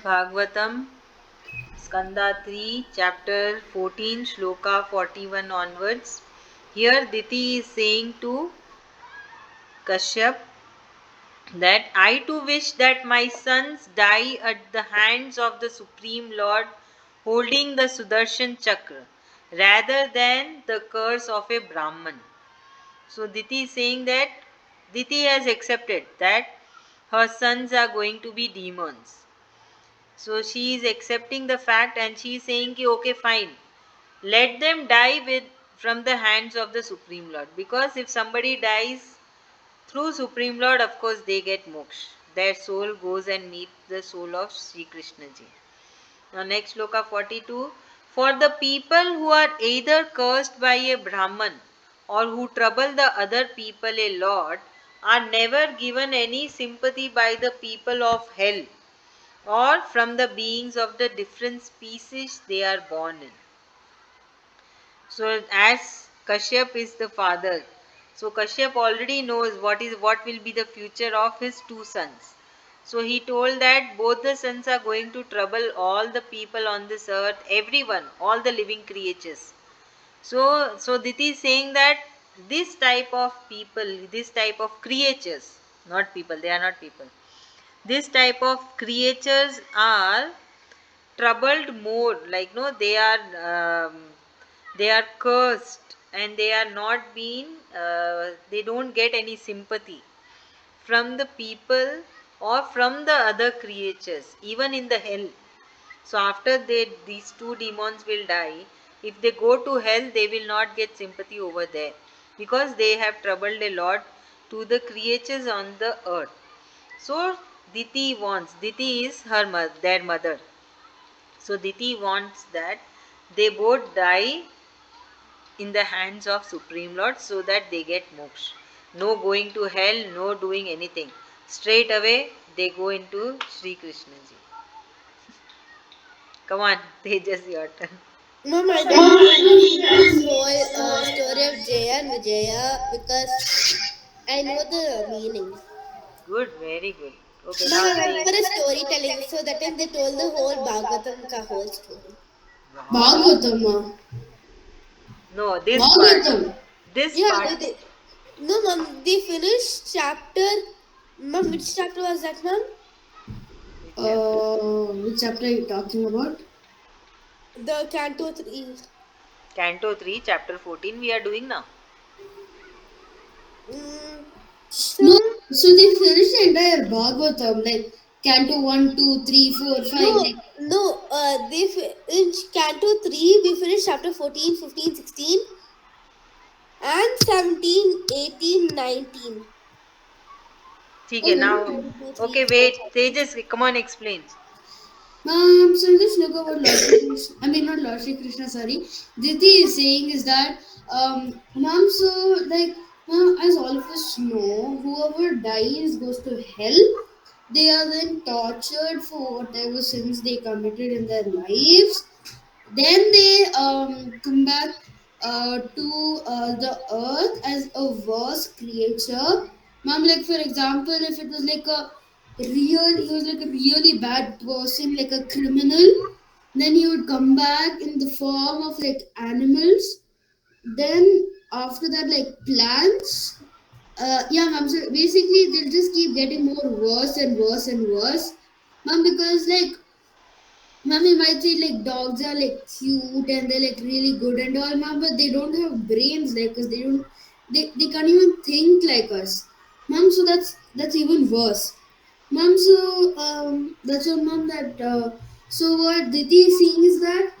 Bhagwatam, Skanda-3, Chapter-14, Sloka-41 onwards. Here Diti is saying to Kashyap that I too wish that my sons die at the hands of the Supreme Lord holding the Sudarshan Chakra rather than the curse of a Brahman. So Diti is saying that Diti has accepted that her sons are going to be demons. So she is accepting the fact and she is saying ki, okay fine, let them die with from the hands of the Supreme Lord, because if somebody dies through Supreme Lord, of course they get moksha. Their soul goes and meets the soul of Sri Krishna ji. Now next sloka 42. For the people who are either cursed by a Brahman or who trouble the other people a lot are never given any sympathy by the people of hell or from the beings of the different species they are born in. So as Kashyap is the father, so Kashyap already knows what will be the future of his two sons. So he told that both the sons are going to trouble all the people on this earth, everyone, all the living creatures. So Diti is saying that this type of people, this type of creatures, not people, they are not people. This type of creatures are troubled more, like no, they are cursed and they are not being they don't get any sympathy from the people or from the other creatures even in the hell. So after these two demons will die, if they go to hell they will not get sympathy over there because they have troubled a lot to the creatures on the earth. So Diti is their mother. So Diti wants that they both die in the hands of Supreme Lord so that they get moksha. No going to hell, no doing anything. Straight away they go into Sri Krishna ji. Come on, Tejas, your turn. Mom, I think we need to read this whole story of Jaya and Vijaya because I know the meaning. Good, very good. Okay, Mom, now I went say. for a storytelling, so that time they told the whole Bhagavatam ka whole story. Wow. Bhagavatam. No, this part. Bhagavatam. This Yeah, part. they no, mom, they finished chapter. Mom, which chapter was that, mom? Which chapter? Which chapter are you talking about? The Canto-3. Canto-3, Chapter-14 we are doing now. No, So so they finished the entire Bhagavatam, like Canto 1, 2, 3, 4, 5. no, Like, no. In Canto-3 we finished chapter 14, 15, 16, and 17, 18, 19. ठीक है, okay. now. 1, 2, 3, Okay, 4, wait. 5, 6. Tejas, come on, explain. So in this look about Lord Shri Krishna, I mean not Lord Shri Krishna, sorry. Diti is saying is that, ma'am, so like, ma'am, as all of us know, whoever dies goes to hell. They are then tortured for whatever sins they committed in their lives. Then they come back to the earth as a worse creature. Ma'am, like for example, if it was like he was like a really bad person, like a criminal, then he would come back in the form of like animals. Then after that, like plants. Yeah, ma'am. So basically, they'll just keep getting more worse and worse and worse, ma'am. Because like ma'am, you might say like dogs are like cute and they're like really good and all, ma'am, but they don't have brains like us. They can't even think like us, ma'am. So that's even worse, ma'am. So that's what, ma'am. So what Diti is seeing is that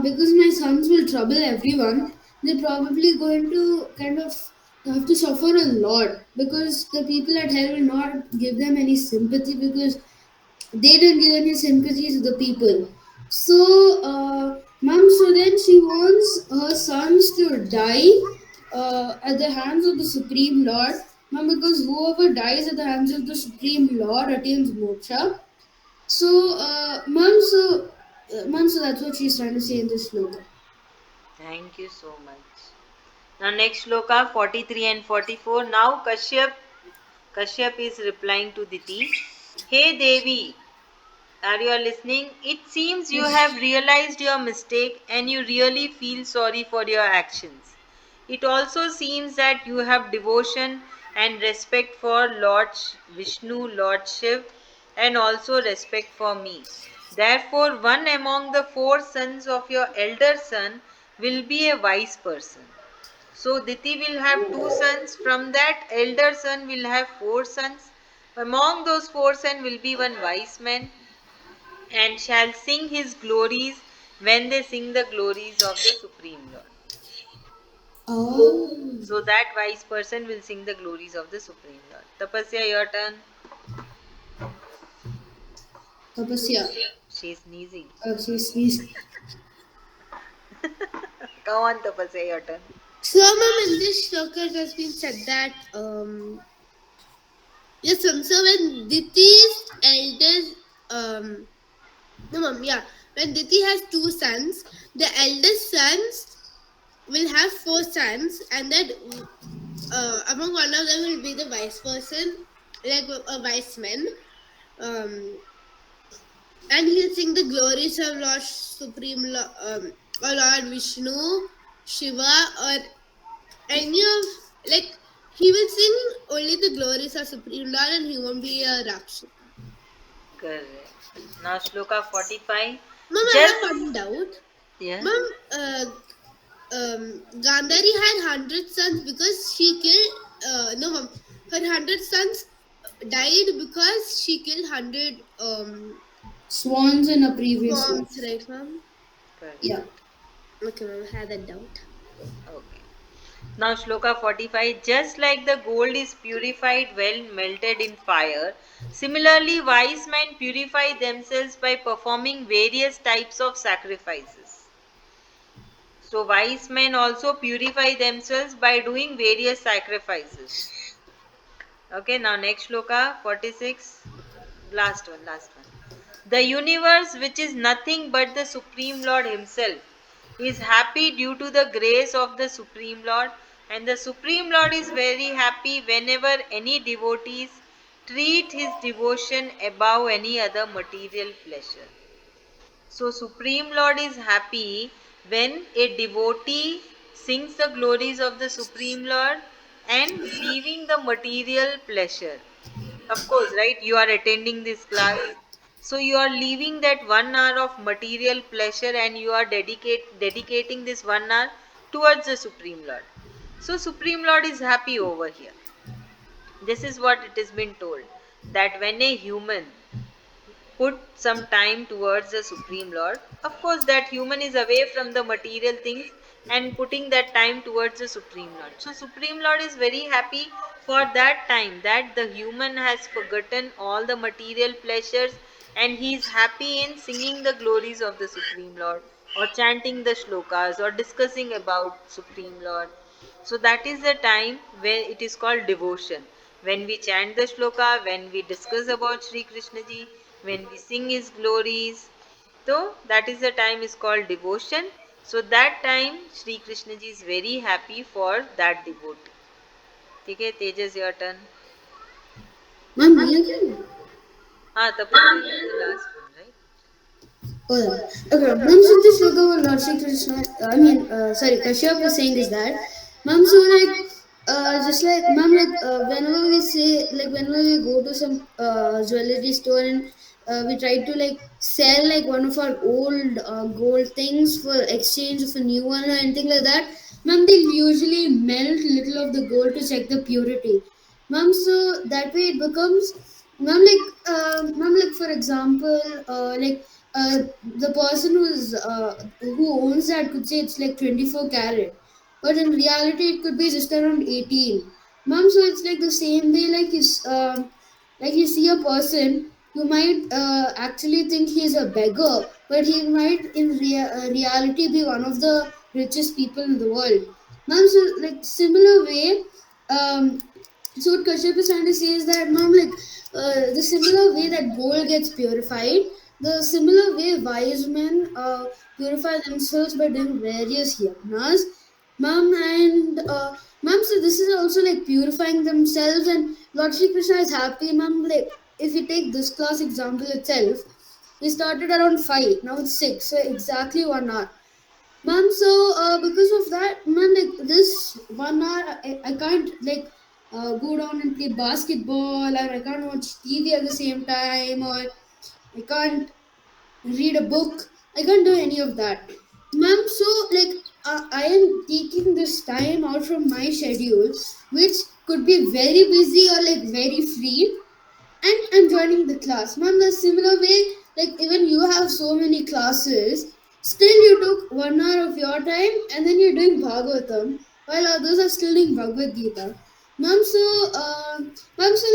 because my sons will trouble everyone, they're probably going to kind of have to suffer a lot because the people at hell will not give them any sympathy because they didn't give any sympathy to the people. So, ma'am, so then she wants her sons to die at the hands of the Supreme Lord, ma'am, because whoever dies at the hands of the Supreme Lord attains moksha. So, ma'am, so that's what she's trying to say in this sloka. Thank you so much. Now next sloka 43 and 44. Now Kashyap is replying to Diti. Hey Devi, Are you listening? It seems you have Yes. realized your mistake and you really feel sorry for your actions. It also seems that you have devotion and respect for Vishnu, Lord Shiv, and also respect for me. Therefore, one among the four sons of your elder son will be a wise person. So Diti will have two sons. From that elder son will have four sons. Among those four sons will be one wise man and shall sing his glories when they sing the glories of the Supreme Lord. Oh, So that wise person will sing the glories of the Supreme Lord. Tapasya, your turn. tapasya. She's sneezing. She sneezed. Come on, Tapasya, your turn. So, ma'am, in this shloka, it has been said that yes, ma'am. So when Diti's eldest no, ma'am, yeah, when Diti has two sons, the eldest sons will have four sons, and that among one of them will be the wise person, like a wise man. Um, and he'll sing the glories of Lord Supreme, or Lord Vishnu, Shiva, or any of, like, he will sing only the glories of Supreme Lord, and he won't be a Rakshasa. Correct. Now, Shloka 45. Mom, I Just. have one doubt. Yeah. Mom, Gandhari had 100 sons because she killed. No, mom, her 100 sons died because she killed 100 Swans in a previous swans, life. right, mom? Yeah. Correct. Okay, mom, I had that doubt. Okay. Now, Shloka 45. Just like the gold is purified when melted in fire, similarly, wise men purify themselves by performing various types of sacrifices. So, wise men also purify themselves by doing various sacrifices. Okay, now next shloka 46. Last one. The universe, which is nothing but the Supreme Lord Himself, is happy due to the grace of the Supreme Lord, and the Supreme Lord is very happy whenever any devotees treat his devotion above any other material pleasure. So, Supreme Lord is happy when a devotee sings the glories of the Supreme Lord and leaving the material pleasure. Of course, right? You are attending this class. So, you are leaving that 1 hour of material pleasure and you are dedicating this 1 hour towards the Supreme Lord. So, Supreme Lord is happy over here. This is what it has been told that when a human put some time towards the Supreme Lord. Of course, that human is away from the material things and putting that time towards the Supreme Lord. So, Supreme Lord is very happy for that time that the human has forgotten all the material pleasures and he is happy in singing the glories of the Supreme Lord or chanting the shlokas or discussing about Supreme Lord. So that is the time where it is called devotion. When we chant the shloka, when we discuss about Sri Krishna ji, when we sing his glories, so that is the time is called devotion. So that time Sri Krishna ji is very happy for that devotee. Okay, Tejas, your turn. Ma'am, me again? Ah, Tapasya, you the last one, right? Oh, yeah. Okay. Ma'am, so this look over Lord Shri Krishna, sorry, Kashyap was saying is that, Ma'am, so like, just like, Ma'am, like, whenever we say, like, whenever we go to some jewelry store and we try to, like, sell, like, one of our old gold things for exchange of a new one or anything like that, Ma'am, they usually melt little of the gold to check the purity. Ma'am, so that way it becomes, ma'am, like, for example, the person who owns that could say it's like 24 carat, but in reality it could be just around 18. Ma'am, so it's like the same way, like you see a person, you might actually think he's a beggar, but he might in reality be one of the richest people in the world. Ma'am, so like similar way, um, so what Kashyap is trying to say is that, ma'am, like the similar way that gold gets purified, the similar way wise men purify themselves by doing various yagnas, ma'am, and ma'am, so this is also like purifying themselves, and Lord Shri Krishna is happy, ma'am. Like if you take this class example itself, We started around 5. Now it's 6. So exactly 1 hour. Ma'am, so because of that, ma'am, like this 1 hour, I can't like go down and play basketball, or I can't watch TV at the same time, or I can't read a book. I can't do any of that. Ma'am, so like I am taking this time out from my schedule, which could be very busy or like very free, and I'm joining the class. Ma'am, the similar way, like even you have so many classes, still you took 1 hour of your time and then you're doing Bhagwatam while others are still doing Bhagavad Gita. Ma'am, so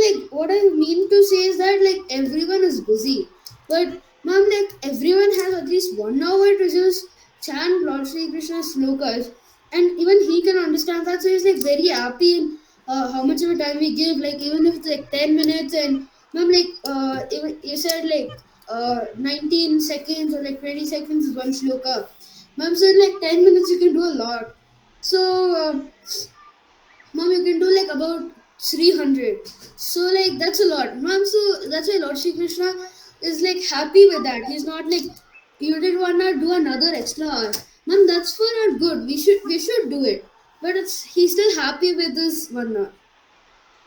like what I mean to say is that like everyone is busy, but ma'am, like everyone has at least 1 hour to just chant Lord Sri Krishna's slokas, and even he can understand that. So he's like very happy in how much of a time we give, like even if it's like 10 minutes. And ma'am, like even you said like 19 seconds or like 20 seconds is one shloka. Ma'am said like 10 minutes you can do a lot. So ma'am, you can do like about 300. So like that's a lot, ma'am. So that's why Lord Shri Krishna is like happy with that. He's not like you did 1 hour, do another extra hour. Ma'am, that's for our good. We should do it. But it's he's still happy with this 1 hour.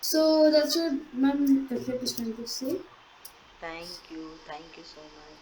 So that's what ma'am Kashyap is trying to say. Thank you so much.